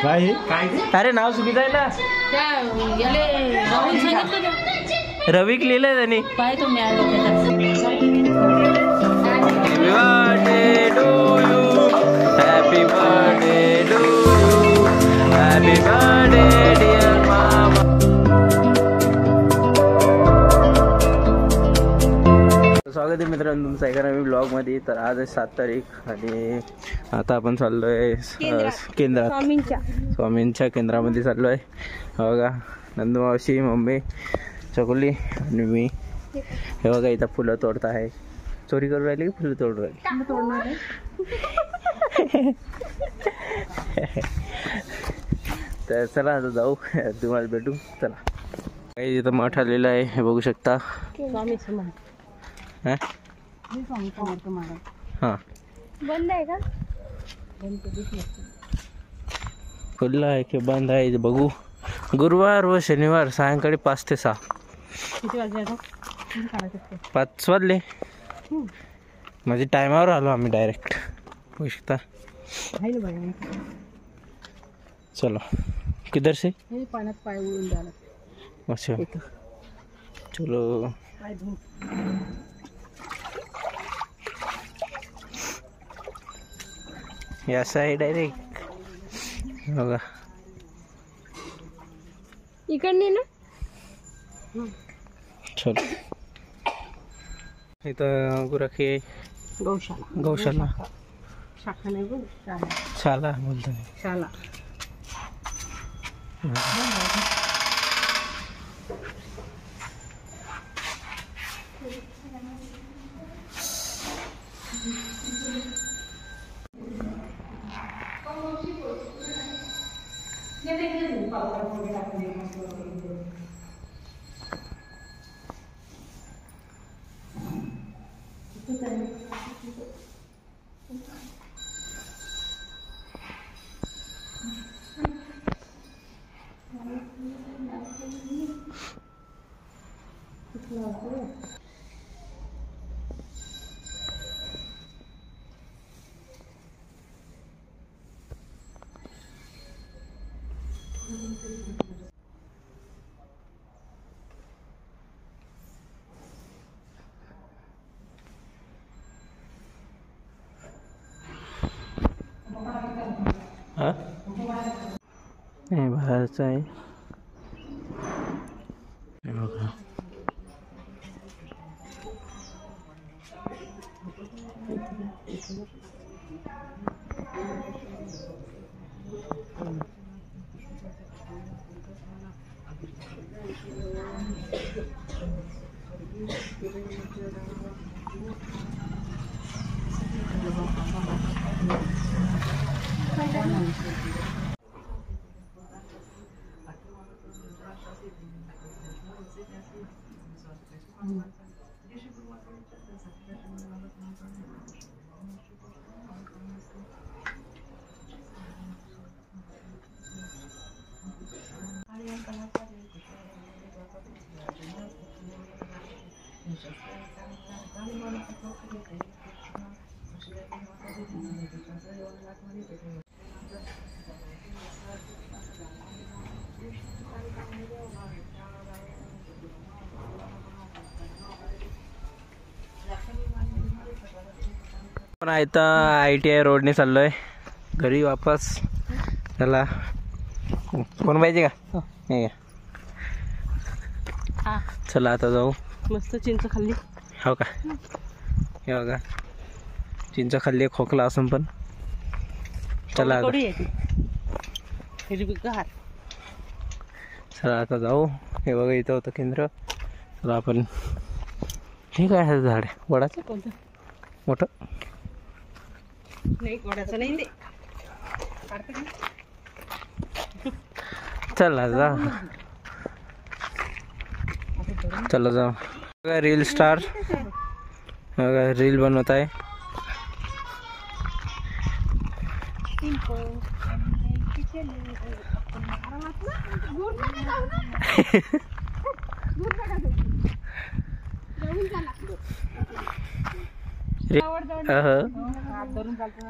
काय अरे नाव चुकीचं आहे ना. रविक लिहिलंय त्यांनी. Happy birthday to you, happy birthday dear मामा. स्वागत आहे मित्रांनो तुमचं एका नवीन ब्लॉगमध्ये. तर आज आहे 7 तारीख आणि आता आपण चाललोय केंद्रात, स्वामींच्या केंद्रामध्ये चाललोय. बघा नंदू मावशी, मम्मी, चकुली आणि मी. हे बघा इथं फुलं तोडत आहे. चोरी करून राहिली की फुलं तोडून राहिली? तर चला आता जाऊ, तुम्हाला भेटू. चला काही इथं मठ आलेलं आहे, हे बघू शकता. हां बंद आहे का? खुल्ला आहे की बंद आहे बघू. गुरुवार व शनिवार सायंकाळी 5 ते 6. 5 वाजले. म्हणजे टायमावर आलो आम्ही डायरेक्ट. बघू शकता. चलो किधर से? पाण्यात पाय उडून द्यायला. अच्छा चलो. या साईड डायरेक्ट बघा. इकडने ना. चलो इथं गुराखी गौशाला शाखा नाही बोल, शाला बोलतो. शाला. हा नाही बाहेरचं आहे. बघा पण आता ITI रोडने चाललोय घरी वापस. चला कोण पाहिजे का? नाही का? चला आता जाऊ. मस्त चिंच खाल्ली. हो का? हे बघा चिंच खाल्ली, खोकला असून पण. चला चला आता जाऊ. हे बघा इथं होतं केंद्र. चला आपण. ठीक आहे झाड वडाचं. कोणतं मोठं नाही, वडाचं नाही. चला जा. चला जाऊ. बघा रील स्टार बघा रील बनवत आहे.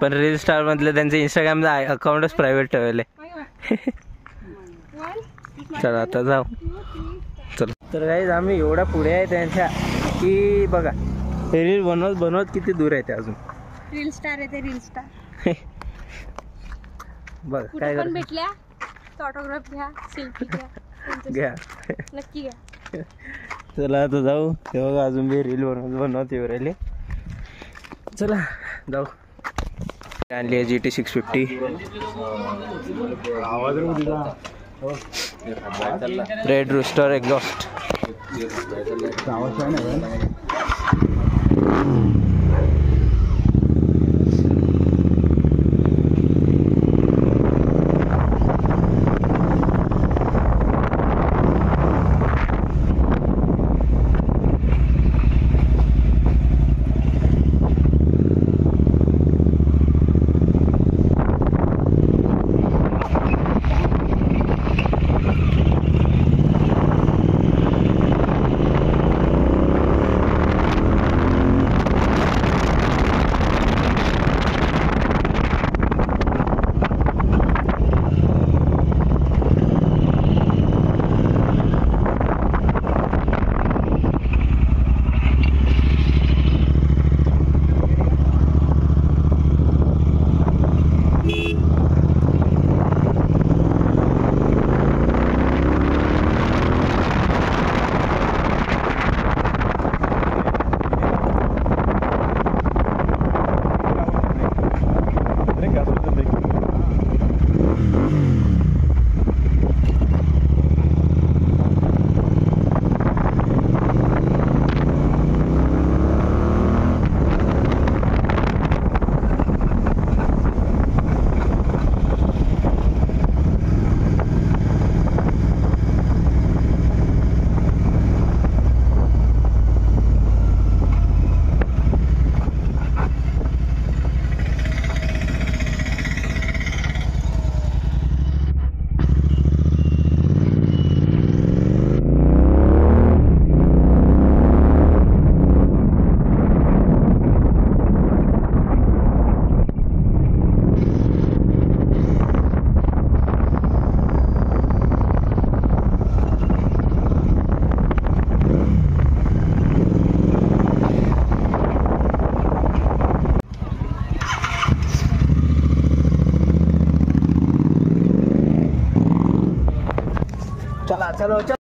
पण रील स्टार मधले त्यांचे इंस्टाग्रामचा अकाउंटच प्रायव्हेट ठेवले. चला आता जाऊ. चल तर गाईज आम्ही एवढा पुढे आहे त्यांच्या की बघा रील बनवत बनवत किती दूर आहे ते अजून. रील स्टार आहे ते, रील स्टार. बघ कुठे काय पण भेटल्या तर ऑटोग्राफ घ्या, सेल्फी घ्या, घ्या. नक्की घ्या. चला आता जाऊ. ते बघा अजून बी रील बनवत येऊ राहिले. चला जाऊ. आणली आहे GT 650. Red rooster exhaust. चला चलो चल.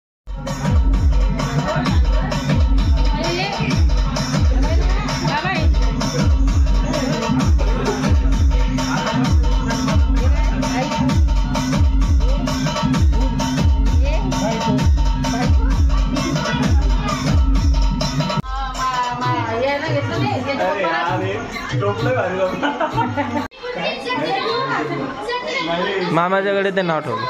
मामाच्याकडे ते नाव ठेवलं.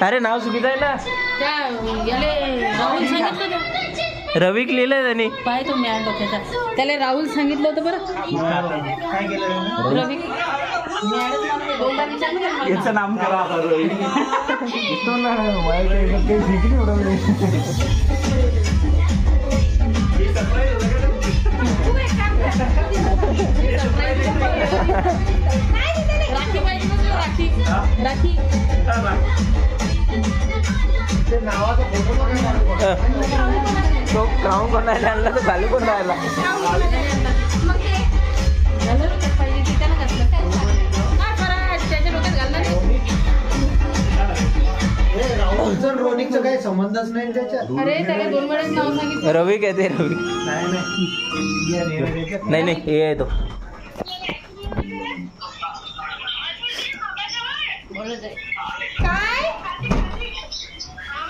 अरे नाव चुकीचं आहे ना. रविक लिहिलंय त्यांनी. पाय तो मॅन डोक्याचा. त्याला राहुल सांगितलं होतं बरं. काय केलं रविक याचं नाम करा. राखी पाहिजे ना. राखी राखी तो क्राऊन कोणाला आणला तर घालू कोण राहिला. रोनिकचा काही संबंधच नाही त्याच्यात. अरे त्याला 2 वेळेस नाव सांगितलं. रवी काय ते रवी नाही नाही हे आहे तो.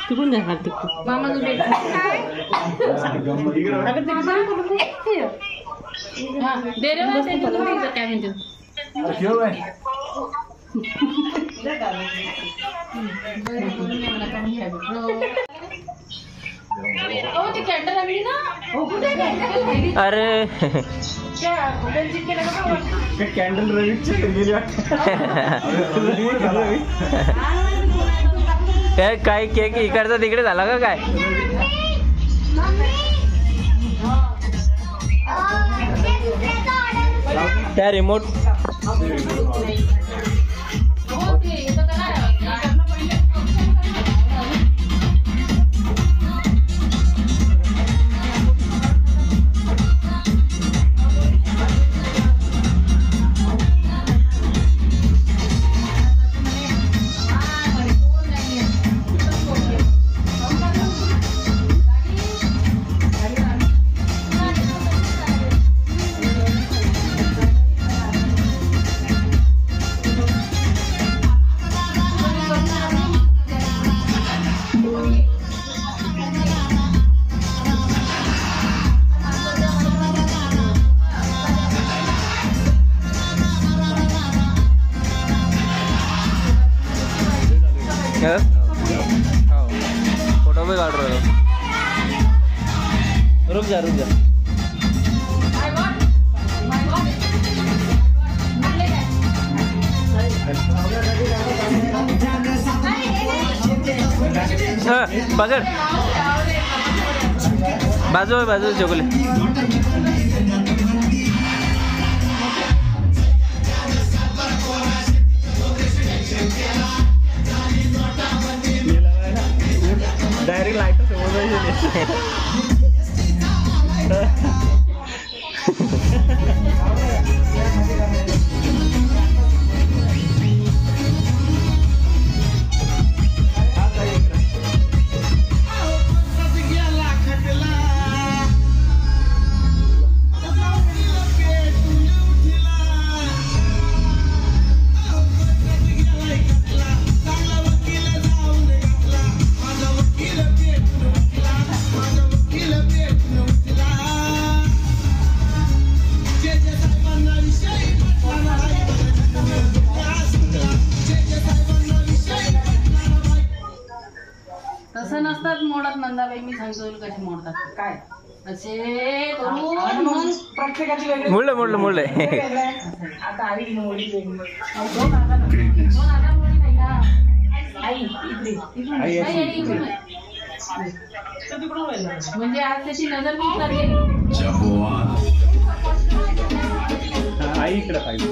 तिकडून द्या हात तिकडून. मामा तुझे दे रे काय म्हणते. कॅन्डल आणली ना. अरे कॅन्डल रविची काय केक इकडचा तिकडे झाला का काय. त्या रिमोट फोटो भी काट रहे हो. रुक जा पकड़ बाजू चोकले. डायरेक्ट लाइट तसं नसतात मोडत नंदाबाई. मी सांगतो कशी मोडतात काय असे करून मग प्रत्येकाची वेगळी मोडले आता आई मोडी दोन आता मोडी नाही का आई इकडे म्हणजे आज त्याची नजर मी करते. आई इकडे पाहिजे.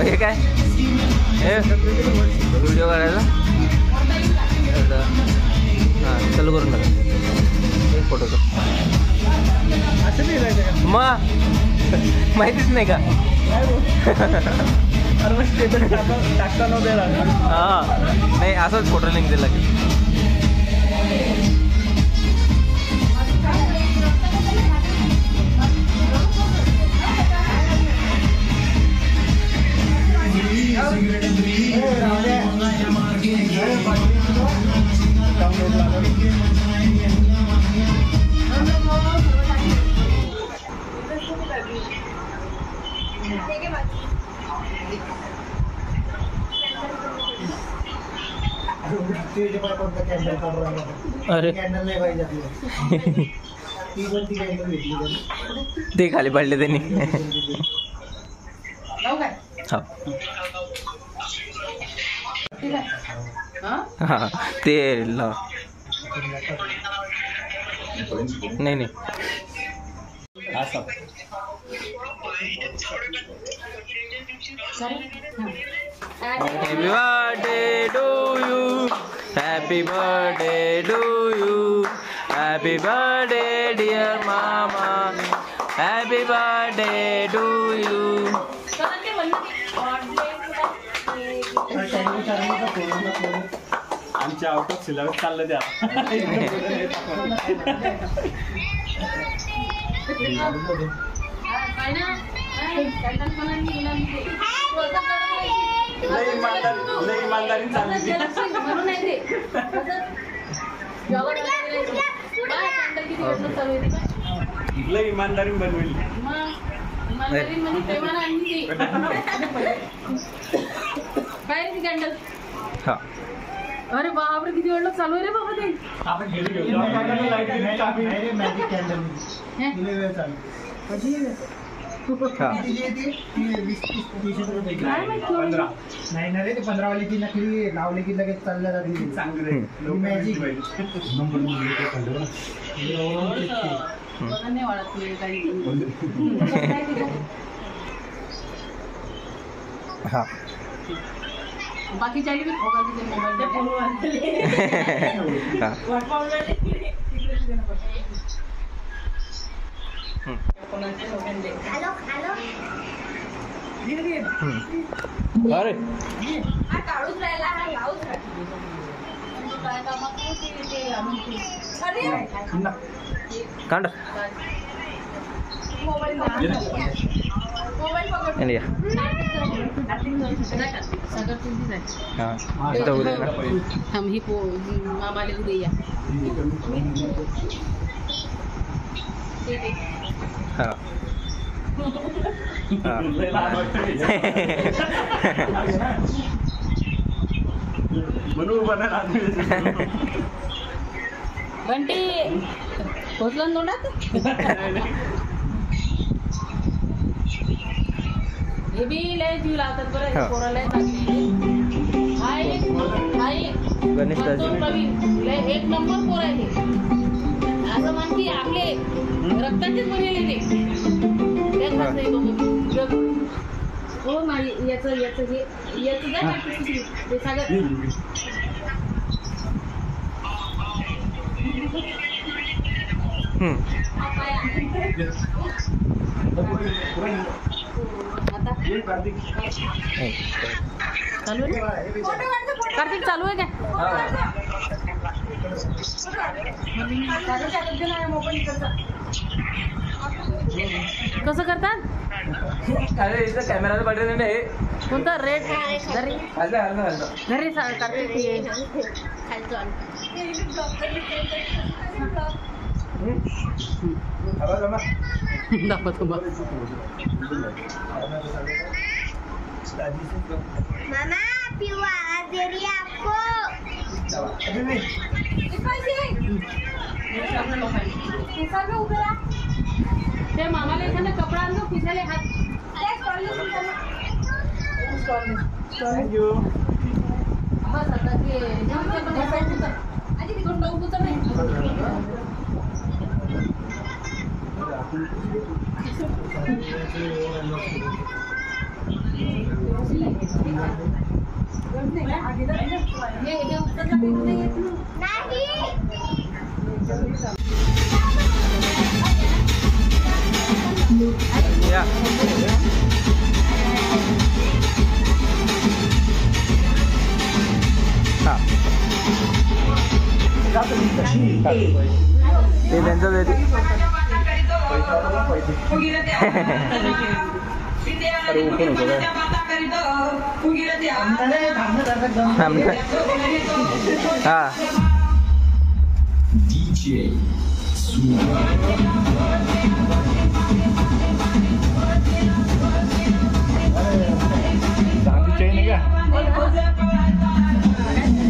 हे काय व्हिडिओ काढायचा. हां चालू करून टाका फोटो. मग माहितीच नाही का. टाकता नव्हते. हां नाही असंच फोटो लिंक दिला की अरे कॅन्डल नाही पाहिजे आपल्याला. ती पण ती कॅन्डल भेटली ते खाली पडले त्यांनी. हा ते लाव. नाही Happy birthday to you. Happy birthday to you. Happy birthday dear mama. Happy birthday to you. आमच्या आउट ऑफ सिलेबस चाललं त्या. इमानदारी चालली. लय इमानदारी बनवली. कॅन्डल. अरे बापरे किती वेळ चालू आहे रे बाबा ते. आपण हा नाही ना रे ते 15 वाली ती नकली लावली की लगेच चालल्या जाते चांगलं मॅजिक नाही वाढत तुला काही हा बाकीच्या अरे कांड हम ही मामाले उद्या हा बंटी पोचलं नोंडात हे बी लय जीव लावतात बरं पोराला चांगली आई गणेश प्रवीण लय एक नंबर पोर आहे असं म्हण की आपले रक्ताचेच बनलेले ते हो नाही याचं ते सागर चालू आहे कार्तिक चालू आहे काय कसं करतात अरे इथं कॅमेराचं बटन आहे कोणता रेड घरी कार्तिक दाखवतो बघ मामा पीयू आवाज दे रही है आपको ते मामाला एखादा कपडा आणलो खिशाले हात थँक्यू बस आता ते आधी तिकडून डोकूचं नाही हे उत्तर या हा ते त्यांचं देते अरे ओपन होतो हा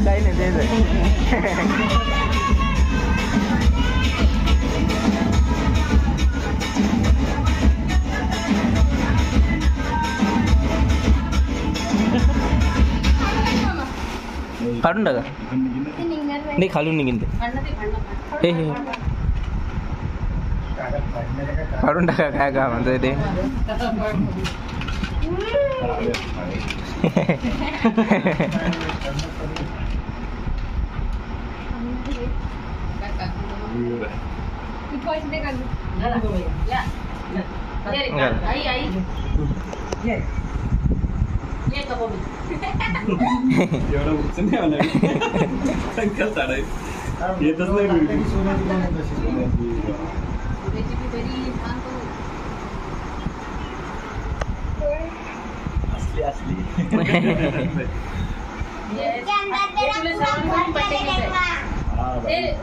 काही नाही तेच काढून टाका नाही खालून निघेल ते हे काढून टाका काय का म्हणतोय ते एवढं उच्च नाही आलं संकल्प चालाय येतच नाही असली असली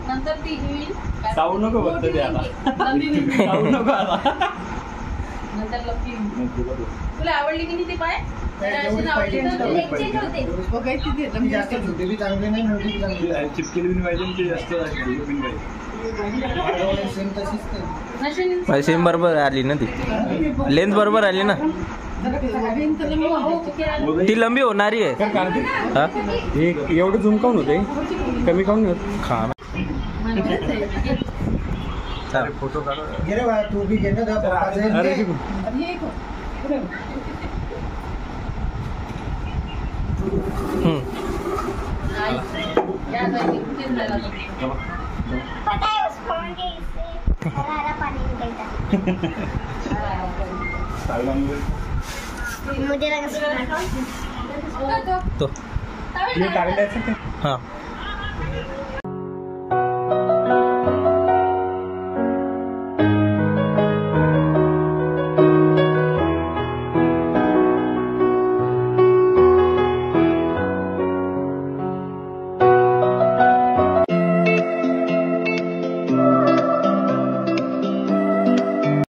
नंतर ती जाऊ नको बघत ते आता जाऊ नको आता नंतर लपी तुला आवडली की नाही ते पाय जास्त छोटी बी चांगली नाही मोठी बी चांगली चिपकेली बी पाहिजे ते जास्त सेम तशीच ते. नशीब सेम बरोबर आली ना ती, लेंथ बरोबर आली ना, ती लंबी होणारी आहे. हा हे एवढं झूम काऊन होते, कमी काऊन होत? खा फोटो काढ. घे रे बा, तू बी घे ना त्या पप्पाचं. अरे पता है उस फोन के इससे हरा हरा पानी निकलता है. मुझे लगा तो हे टाकलं हा